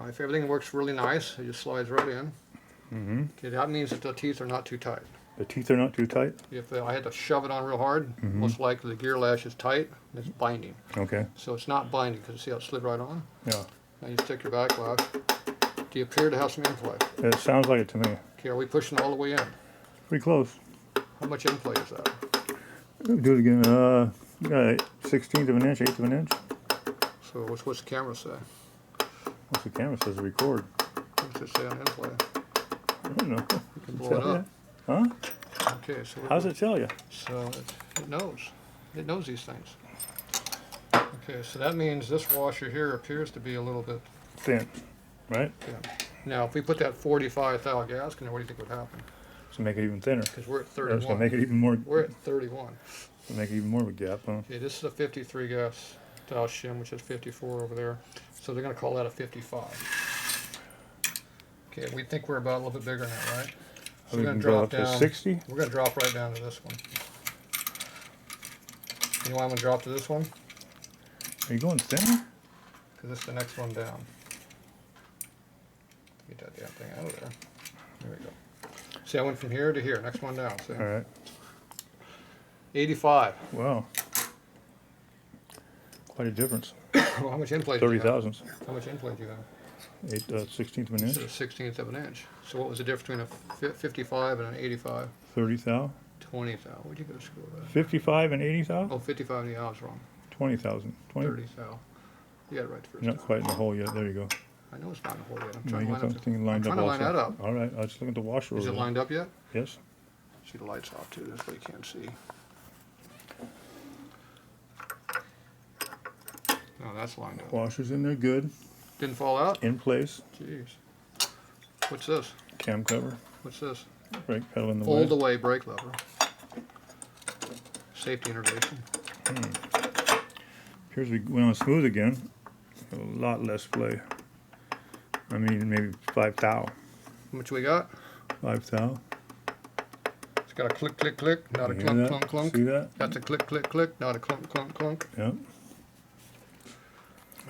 if everything works really nice, it just slides right in. Mm-hmm. Okay, that means that the teeth are not too tight. The teeth are not too tight? If I had to shove it on real hard, most likely the gear lash is tight and it's binding. Okay. So it's not binding because see how it slid right on? Yeah. Now you stick your backlash. Do you appear to have some in-play? It sounds like it to me. Okay, are we pushing all the way in? Pretty close. How much in-play is that? Do it again. You got a 16th of an inch, 8th of an inch. So what's the camera say? What's the camera says? Record. What's it say on in-play? I don't know. You can blow it up. Huh? Okay, so How's it tell you? So it knows. It knows these things. Okay, so that means this washer here appears to be a little bit Thin, right? thin. Now, if we put that 45 thou gas in there, what do you think would happen? So make it even thinner. Because we're at That's gonna 31. make it even more. We're at 31. Make it even more of a gap, huh? Okay, this is a 53 gas thou shim, which is 54 over there. So they're going to call that a 55. Okay, we think we're about a little bit bigger now, right? So We we're can going to go drop up to down. 60. We're going to drop right down to this one. You know why I'm going to drop to this one? Are you going thinner? Because this is the next one down. Get that damn thing out of there. There we go. See, I went from here to here. Next one down. See? All right. 85. Wow. Quite a difference. Well, how much in play do you 30 have? thousandths. How much in play do you have? 16th of an It's inch. a 16th of an inch. So what was the difference between a 55 and an 85? 30 thou. 20 thou. Where'd you go to school with that? 55 and 80 thou. Oh, 55 and I was wrong. 20,000. 20. 30 thou. You got it right the first Not time. quite in the hole yet. There you go. I know it's not in the hole yet. I'm No, trying you to got line up. something lined I'm up trying to line also. that up. All right. I was looking at the washer Is over it there. lined up yet? Yes. See the lights off too. That's what you can't see. No, that's lined up. Washer's in there good. Didn't fall out? In place. Jeez. What's this? Cam cover. What's this? Brake pedal in the Fold way. away brake lever. Safety innovation. Appears we went on smooth again. A lot less play. I mean, maybe 5 thou. How much we got? 5 thou. It's got a click, click, click, not a You hear clunk, that? clunk, clunk. See that? That's a click, click, click, not a clunk, clunk, clunk. Yep.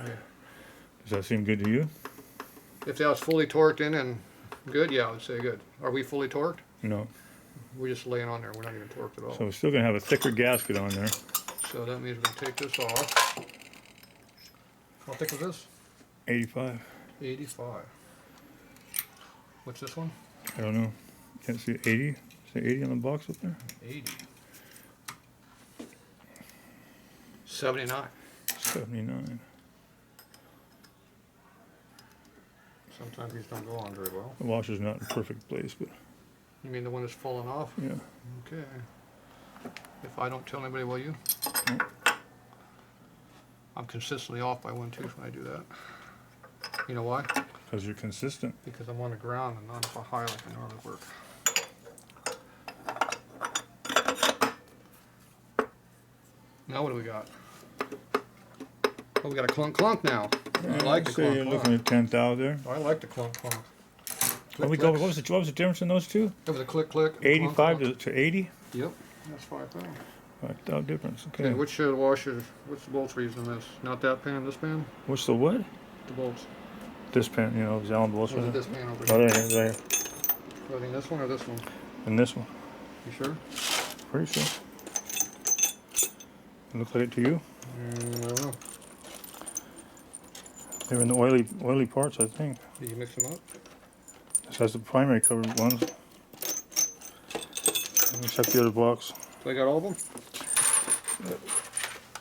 Okay. Does that seem good to you? If that was fully torqued in and good, yeah, I would say good. Are we fully torqued? No. We're just laying on there. We're not even torqued at all. So we're still going to have a thicker gasket on there. So that means we're going to take this off. How thick is this? 85. 85. What's this one? I don't know. Can't see 80. Is there 80 on the box up there? 80. 79. 79. Sometimes these don't go on very well. The washer's not in perfect place, but You mean the one that's fallen off? yeah. Okay. If I don't tell anybody, will you? Nope. I'm consistently off by 1/2 when I do that. You know why? Because you're consistent. Because I'm on the ground and not up high like I normally work. Now what do we got? Oh, we got a clunk clunk now. I like the So clunk you're clunk. looking at 10 thou there. I like the clunk clunk. What was the difference in those two? It was a click click. and 85 clunk, to 80? Yep, that's 5 pounds. 5 thou difference. Okay, Okay. which washer, what's the bolts we're using on this? Not that pan, this pan? What's the what? The bolts. This pan, you know, the Allen bolts. Or is it right this pan over there. Oh, here? there, there. I think this one or this one? And this one. You sure? Pretty sure. Looks like it to you? I don't know. They're in the oily parts, I think. Did you mix them up? This has the primary cover ones. Let me check the other box. So I got all of them?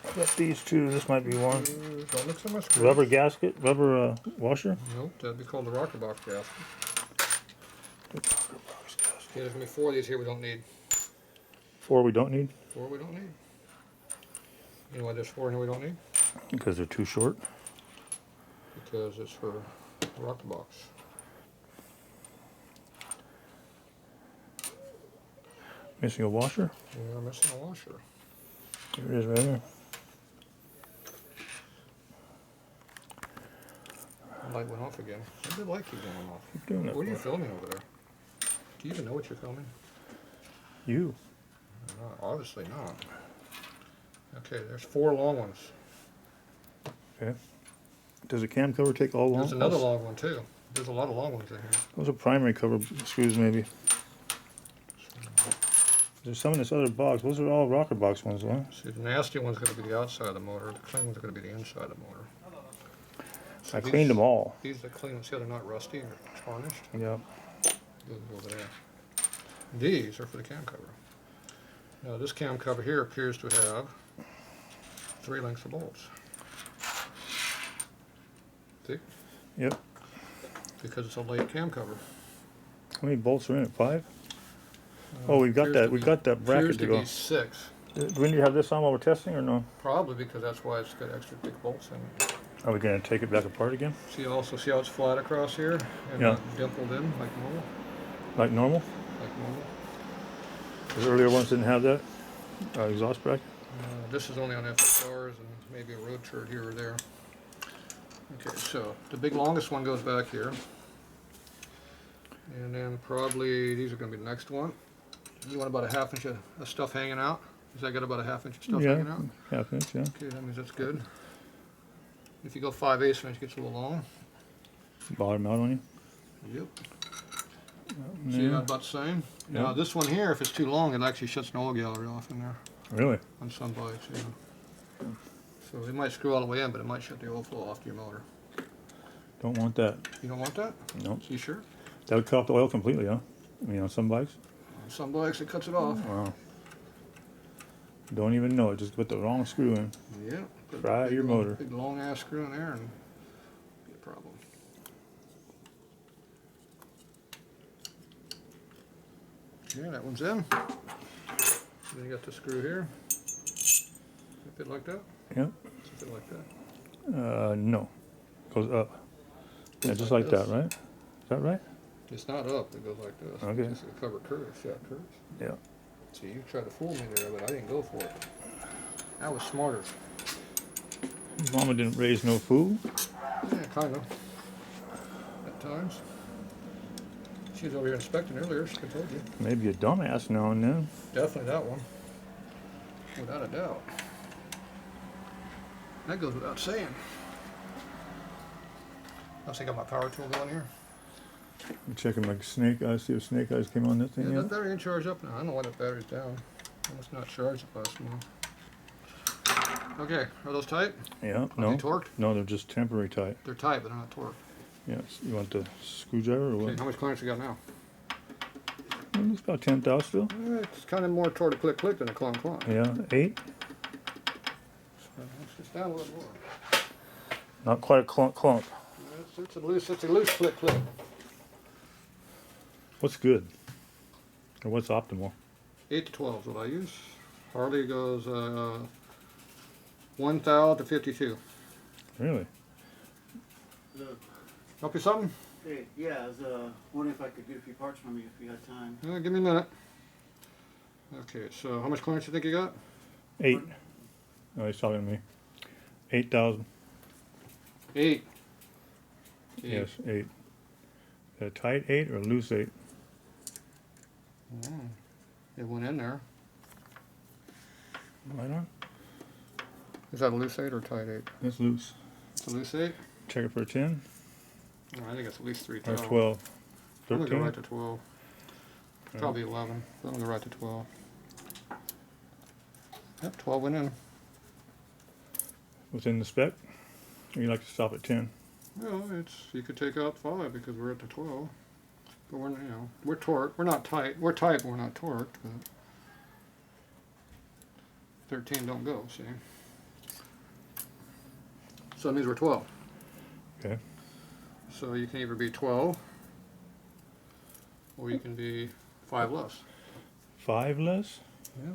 I got these two. This might be one. Don't mix them up. Rubber gasket, rubber washer. Nope, that'd be called the rocker box gasket. The rubber box gasket. Okay, there's gonna be 4 of these here we don't need. 4 we don't need 4 we don't need. You know why there's 4 in here we don't need? because they're too short. Because it's for the rocker box. Missing a washer. Yeah, I'm missing a washer. There it is, right there. The light went off again. When did the light keep going off? Keep doing that. What are you for. filming over there? Do you even know what you're filming? You. No, obviously not. Okay, there's 4 long ones. Okay. Does the cam cover take all long? There's another long one too. There's a lot of long ones in here. Those are primary cover screws, maybe. There's some in this other box. Those are all rocker box ones, huh? See, the nasty one's going to be the outside of the motor. The clean ones are going to be the inside of the motor. So I cleaned them all. These are clean ones. See how they're not rusty or tarnished? Yeah. Those go over there. These are for the cam cover. Now this cam cover here appears to have 3 lengths of bolts. See? Yep. Because it's a late cam cover. How many bolts are in it? 5? Oh, we got that. We got that bracket to go. Appears to be 6. Do we need to have this on while we're testing, or no? Probably because that's why it's got extra thick bolts in it. Are we gonna take it back apart again? See how it's flat across here and Yeah. not dimpled in like normal. Like normal? Like normal. The earlier ones didn't have that exhaust bracket. This is only on fxrs and maybe a road turd here or there. Okay, so the big longest one goes back here. And then probably these are going to be the next one. You want about a 1/2 inch of stuff hanging out? Does that got about a 1/2 inch of stuff Yeah, hanging out? 1/2 inch, yeah. Okay, that means that's good. If you go 5/8 inch, it gets a little long. Bottom out on you. Yep. See that about the same? Yeah. Now this one here, if it's too long, it actually shuts an oil gallery off in there Really? on some bikes, yeah. So it might screw all the way in, but it might shut the oil flow off to your motor. Don't want that. You don't want that? No. So you sure? That would cut off the oil completely, huh? I mean, on some bikes. On some bikes it cuts it off. Wow. Don't even know it. Just put the wrong screw in. Yeah. Put a Fry big your long- motor. Big long ass screw in there and be a problem. Yeah, that one's in. Then you got the screw here. Fit like that? Yep. Fit like that. No. Goes up. Yeah, Goes just like like that, this. right? Is that right? It's not up, it goes like this. Okay. It's just a cover curves, yeah, curves. Yeah. See, you tried to fool me there, but I didn't go for it. I was smarter. Mama didn't raise no fool. Yeah, kind of. At times. She was over here inspecting earlier, she could have told you. Maybe a dumbass now and then. Definitely that one. Without a doubt. That goes without saying. I got my power tool going here. I'm checking my snake eyes, see if snake eyes came on this thing Yeah, yet. that battery ain't charged up now. I don't know why that battery's down. It must not charge the last month. Okay, are those tight? Yeah, Are no. they torqued? No, they're just temporary tight. They're tight, but they're not torqued. Yes. You want the screwdriver or Okay, what? how much clearance you got now? It's about 10,000 still. It's kind of more toward a click click than a clunk clunk. Yeah, 8. Let's just down a little more. Not quite a clunk clunk. It's a loose click click. What's good? Or what's optimal? 8 to 12 is what I use. Harley goes 1 thou to 52. Really? Help you something? Hey, yeah, I was wondering if I could get a few parts from you if you had time. Give me a minute. Okay, so how much clearance you think you got? 8. Oh, he's talking to me. 8,000. 8. Yes, 8. A tight 8 or a loose 8? It went in there. Right on. Is that a loose 8 or a tight 8? It's loose. It's a loose 8? Check it for a 10 I think it's at least 3 or thou. 12. I'm gonna go 13? right to 12. Probably 11. But I'm gonna go right to 12. Yep, 12 went in. Within the spec? Or you like to stop at 10? Well, you could take out 5 because we're at the 12. But we're torqued. We're not tight. We're tight, but we're not torqued. But 13 don't go. See. So it means we're 12. Okay. So you can either be 12, or you can be 5 less. 5 less? Yeah.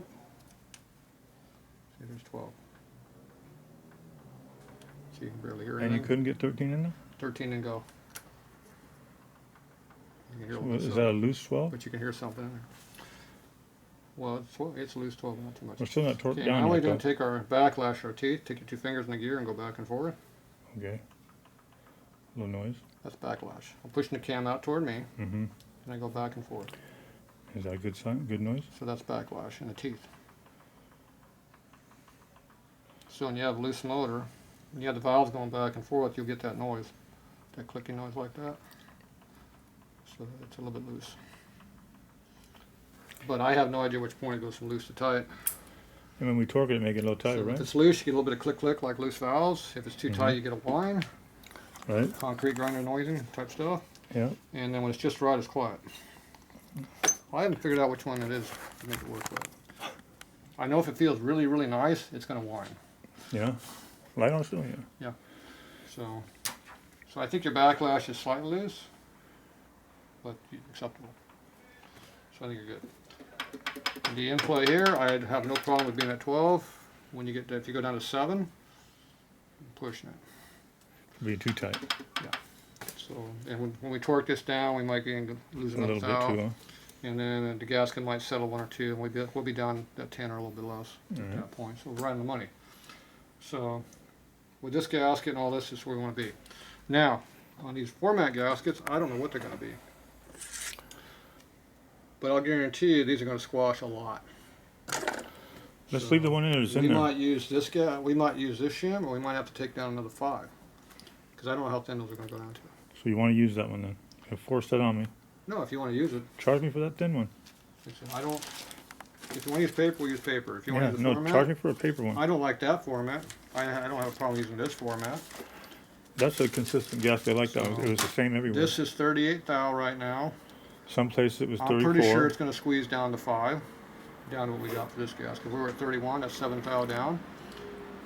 See, there's 12. So you can barely hear And anything. you couldn't get 13 in there? 13 and go. You can hear a So little is that a loose 12? but you can hear something in there. Well, it's 12. It's a loose 12, not too much. We're still not torqued Okay, down now we're yet, going though. to take our backlash, our teeth, take your 2 fingers in the gear and go back and forth. Okay. A little noise. That's backlash. I'm pushing the cam out toward me, Mm-hmm. and I go back and forth. Is that a good sign? Good noise? So that's backlash in the teeth. So when you have a loose motor, when you have the valves going back and forth, you'll get that noise, that clicking noise like that. So it's a little bit loose. But I have no idea which point it goes from loose to tight. And when we torque it, make it a little tighter, So right? if it's loose, you get a little bit of click click like loose valves. If it's too tight, you get a whine, Right? concrete grinder noising type stuff. Yeah. And then when it's just right, it's quiet. I haven't figured out which one it is to make it work right. I know if it feels really, really nice, it's going to whine. Yeah. Light on still, yeah. So I think your backlash is slightly loose, but acceptable. So I think you're good. And the in-play here, I'd have no problem with being at 12. When you get if you go down to 7, I'm pushing it. Be too tight. So and when we torque this down, we might be losing A another little valve. bit too, huh? And then the gasket might settle 1 or 2, and we'll be down at 10 or a little bit less at Alright. that point. So we're right on the money. So with this gasket and all this, is where we want to be. Now, on these format gaskets, I don't know what they're going to be. But I'll guarantee you these are going to squash a lot. Let's So leave the one in that's in we there. might use this we might use this shim, or we might have to take down another 5. Because I don't know how thin those are going to go down to. So you want to use that one then? You force that on me. No, if you want to use it, Charge me for that thin one. I don't. If you want to use paper, we'll use paper. If you want Yeah, to use the no, format, charge me for a paper one. I don't like that format. I don't have a problem using this format. That's a consistent gasket. I like that. So, It was the same everywhere. This is 38 thou right now. Some places it was I'm 34. pretty sure it's going to squeeze down to 5, down to what we got for this gasket. We were at 31, that's 7 thou down.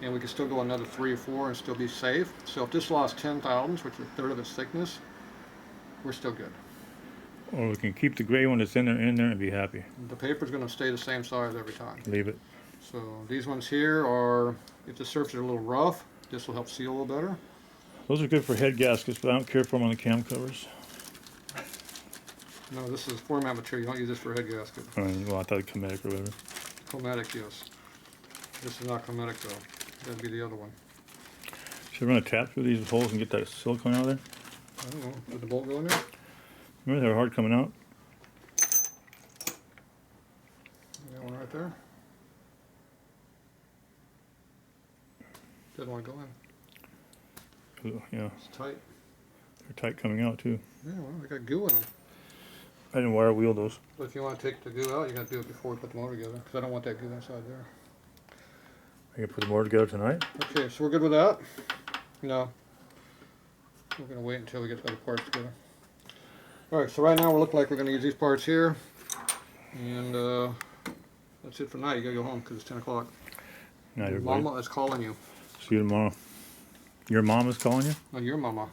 And we could still go another 3 or 4 and still be safe. So if this lost 10 thousandths, which is a third of its thickness, we're still good. Or we can keep the gray one that's in there and be happy. The paper's going to stay the same size every time. Leave it. So these ones here are, if the surface is a little rough, this will help seal a little better. Those are good for head gaskets, but I don't care for them on the cam covers. No, this is format material. You don't use this for a head gasket. Well, I thought Chromatic or whatever. Chromatic, yes. This is not chromatic though. That'd be the other one. Should I run a tap through these holes and get that silicone out of there? I don't know. Did the bolt go in there? Remember they were hard coming out? That one right there. Didn't want to go in. Ooh, yeah, It's tight. they're tight coming out too. Yeah, well, they got goo in them. I didn't wire wheel those. But if you want to take the goo out, you got to do it before we put the motor together, because I don't want that goo inside there. I can put the motor together tonight. Okay, so we're good with that? No. We're going to wait until we get the other parts together. Alright, so right now we're looking like we're going to use these parts here. And that's it for now. You got to go home because it's 10 o'clock. Night, everybody. Mama is calling you. See you tomorrow. Your mom is calling you? Oh, your mama.